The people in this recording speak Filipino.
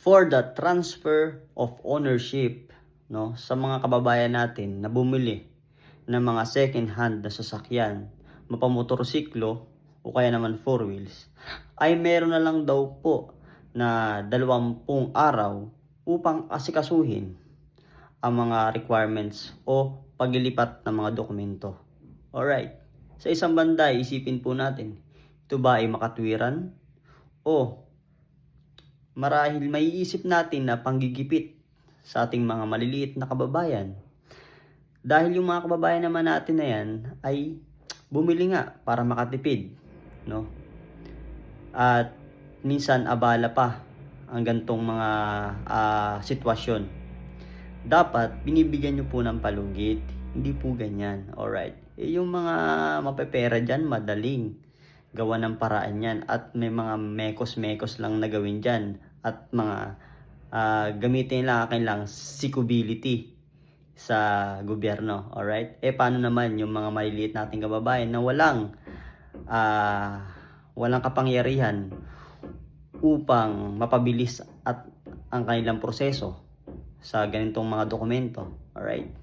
for the transfer of ownership, no, sa mga kababayan natin na bumili ng mga second hand na sasakyan, mapamotorsiklo o kaya naman 4 wheels, ay meron na lang daw po na 20 araw upang asikasuhin ang mga requirements o paglilipat ng mga dokumento. Alright, sa isang banda, isipin po natin, ito ba ay makatwiran o marahil maiisip natin na panggigipit sa ating mga maliliit na kababayan? Dahil yung mga kababayan naman natin na yan ay bumili nga para makatipid, no? At minsan abala pa ang gantong mga sitwasyon. Dapat binibigyan nyo po ng palugit, hindi po ganyan. Alright, yung mga mapepera dyan, madaling gawa ng paraan yan, at may mga mekos-mekos lang na gawin dyan, at mga gamitin lang kailang sikability sa gobyerno. Alright, paano naman yung mga maliliit nating kababayan na walang kapangyarihan upang mapabilis at ang kanilang proseso sa ganitong mga dokumento? Alright,